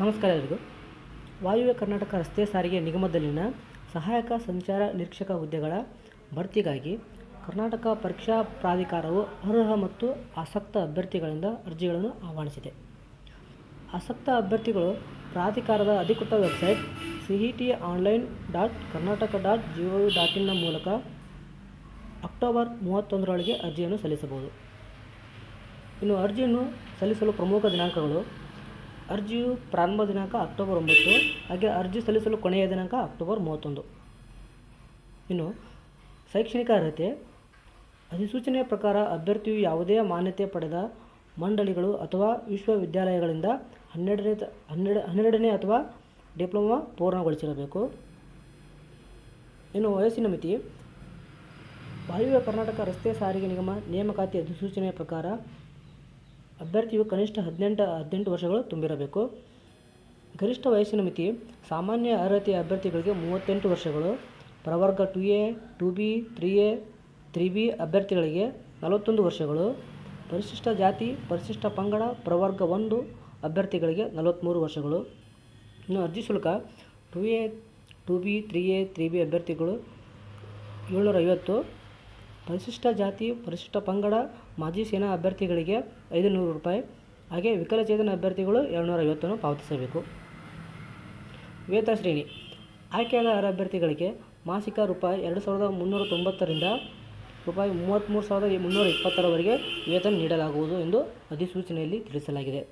ನಮಸ್ಕಾರ ಎಲ್ಲರಿಗೂ. ವಾಯುವ್ಯ ಕರ್ನಾಟಕ ರಸ್ತೆ ಸಾರಿಗೆ ನಿಗಮದಲ್ಲಿನ ಸಹಾಯಕ ಸಂಚಾರ ನಿರೀಕ್ಷಕ ಹುದ್ದೆಗಳ ಭರ್ತಿಗಾಗಿ ಕರ್ನಾಟಕ ಪರೀಕ್ಷಾ ಪ್ರಾಧಿಕಾರವು ಅರ್ಹ ಮತ್ತು ಆಸಕ್ತ ಅಭ್ಯರ್ಥಿಗಳಿಂದ ಅರ್ಜಿಗಳನ್ನು ಆಹ್ವಾನಿಸಿದೆ. ಆಸಕ್ತ ಅಭ್ಯರ್ಥಿಗಳು ಪ್ರಾಧಿಕಾರದ ಅಧಿಕೃತ ವೆಬ್ಸೈಟ್ cetonline.karnataka.gov.in ಮೂಲಕ ಅಕ್ಟೋಬರ್ 31ರೊಳಗೆ ಅರ್ಜಿಯನ್ನು ಸಲ್ಲಿಸಬಹುದು. ಇನ್ನು ಅರ್ಜಿಯನ್ನು ಸಲ್ಲಿಸಲು ಪ್ರಮುಖ ದಿನಾಂಕಗಳು: ಅರ್ಜಿಯು ಪ್ರಾರಂಭ ದಿನಾಂಕ ಅಕ್ಟೋಬರ್ 9, ಹಾಗೆ ಅರ್ಜಿ ಸಲ್ಲಿಸಲು ಕೊನೆಯ ದಿನಾಂಕ ಅಕ್ಟೋಬರ್ 31. ಇನ್ನು ಶೈಕ್ಷಣಿಕ ಅರ್ಹತೆ: ಅಧಿಸೂಚನೆಯ ಪ್ರಕಾರ ಅಭ್ಯರ್ಥಿಯು ಯಾವುದೇ ಮಾನ್ಯತೆ ಪಡೆದ ಮಂಡಳಿಗಳು ಅಥವಾ ವಿಶ್ವವಿದ್ಯಾಲಯಗಳಿಂದ 12ನೇ ಅಥವಾ ಡಿಪ್ಲೊಮಾ ಪೂರ್ಣಗೊಳಿಸಿರಬೇಕು. ಇನ್ನು ವಯಸ್ಸಿನ ಮಿತಿ: ವಾಯುವ್ಯ ಕರ್ನಾಟಕ ರಸ್ತೆ ಸಾರಿಗೆ ನಿಗಮ ನೇಮಕಾತಿ ಅಧಿಸೂಚನೆಯ ಪ್ರಕಾರ ಅಭ್ಯರ್ಥಿಯು ಕನಿಷ್ಠ 18 ವರ್ಷಗಳು ತುಂಬಿರಬೇಕು. ಗರಿಷ್ಠ ವಯಸ್ಸಿನ ಮಿತಿ: ಸಾಮಾನ್ಯ ಅರ್ಹತೆಯ ಅಭ್ಯರ್ಥಿಗಳಿಗೆ 38 ವರ್ಷಗಳು, ಪ್ರವರ್ಗ 2A, 2B, 3A, 3B ಅಭ್ಯರ್ಥಿಗಳಿಗೆ 41 ವರ್ಷಗಳು, ಪರಿಶಿಷ್ಟ ಜಾತಿ, ಪರಿಶಿಷ್ಟ ಪಂಗಡ, ಪ್ರವರ್ಗ 1 ಅಭ್ಯರ್ಥಿಗಳಿಗೆ 43 ವರ್ಷಗಳು. ಇನ್ನು ಅರ್ಜಿ ಶುಲ್ಕ: 2A, 2B, 3A, 3B ಅಭ್ಯರ್ಥಿಗಳು 750, ಪರಿಶಿಷ್ಟ ಜಾತಿ, ಪರಿಶಿಷ್ಟ ಪಂಗಡ, ಮಾಜಿ ಸೇನಾ ಅಭ್ಯರ್ಥಿಗಳಿಗೆ 500 ರೂಪಾಯಿ, ಹಾಗೆ ವಿಕಲಚೇತನ ಅಭ್ಯರ್ಥಿಗಳು 250 ಪಾವತಿಸಬೇಕು. ವೇತನ ಶ್ರೇಣಿ: ಆಯ್ಕೆಯಾದ ಅರ್ಹ ಅಭ್ಯರ್ಥಿಗಳಿಗೆ ಮಾಸಿಕ ರೂಪಾಯಿ 2,390ರಿಂದ ರೂಪಾಯಿ 33,320ರವರೆಗೆ ವೇತನ ನೀಡಲಾಗುವುದು ಎಂದು ಅಧಿಸೂಚನೆಯಲ್ಲಿ ತಿಳಿಸಲಾಗಿದೆ.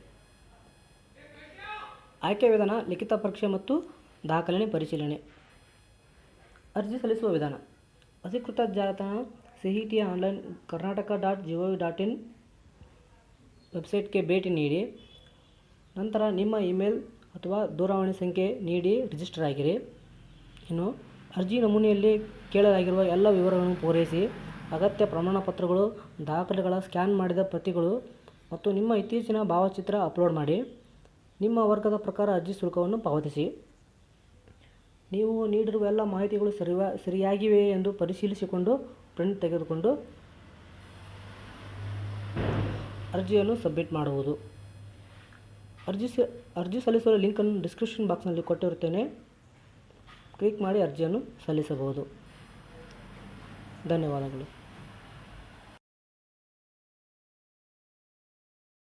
ಆಯ್ಕೆ ವಿಧಾನ: ಲಿಖಿತ ಪರೀಕ್ಷೆ ಮತ್ತು ದಾಖಲೆ ಪರಿಶೀಲನೆ. ಅರ್ಜಿ ಸಲ್ಲಿಸುವ ವಿಧಾನ: ಅಧಿಕೃತ ಜಾಲತಾಣ cetonline.karnataka.gov.in ವೆಬ್ಸೈಟ್ಗೆ ಭೇಟಿ ನೀಡಿ. ನಂತರ ನಿಮ್ಮ ಇಮೇಲ್ ಅಥವಾ ದೂರವಾಣಿ ಸಂಖ್ಯೆ ನೀಡಿ ರಿಜಿಸ್ಟರ್ ಆಗಿರಿ. ಇನ್ನು ಅರ್ಜಿ ನಮೂನೆಯಲ್ಲಿ ಕೇಳಲಾಗಿರುವ ಎಲ್ಲ ವಿವರಗಳನ್ನು ಪೂರೈಸಿ. ಅಗತ್ಯ ಪ್ರಮಾಣಪತ್ರಗಳು, ದಾಖಲೆಗಳ ಸ್ಕ್ಯಾನ್ ಮಾಡಿದ ಪ್ರತಿಗಳು ಮತ್ತು ನಿಮ್ಮ ಇತ್ತೀಚಿನ ಭಾವಚಿತ್ರ ಅಪ್ಲೋಡ್ ಮಾಡಿ. ನಿಮ್ಮ ವರ್ಗದ ಪ್ರಕಾರ ಅರ್ಜಿ ಶುಲ್ಕವನ್ನು ಪಾವತಿಸಿ. ನೀವು ನೀಡಿರುವ ಎಲ್ಲ ಮಾಹಿತಿಗಳು ಸರಿಯಾಗಿವೆಯೇ ಎಂದು ಪರಿಶೀಲಿಸಿಕೊಂಡು ಪ್ರಿಂಟ್ ತೆಗೆದುಕೊಂಡು ಅರ್ಜಿಯನ್ನು ಸಬ್ಮಿಟ್ ಮಾಡುವುದು. ಅರ್ಜಿ ಸಲ್ಲಿಸುವ ಲಿಂಕನ್ನು ಡಿಸ್ಕ್ರಿಪ್ಷನ್ ಬಾಕ್ಸ್ನಲ್ಲಿ ಕೊಟ್ಟಿರುತ್ತೇನೆ. ಕ್ಲಿಕ್ ಮಾಡಿ ಅರ್ಜಿಯನ್ನು ಸಲ್ಲಿಸಬಹುದು. ಧನ್ಯವಾದಗಳು.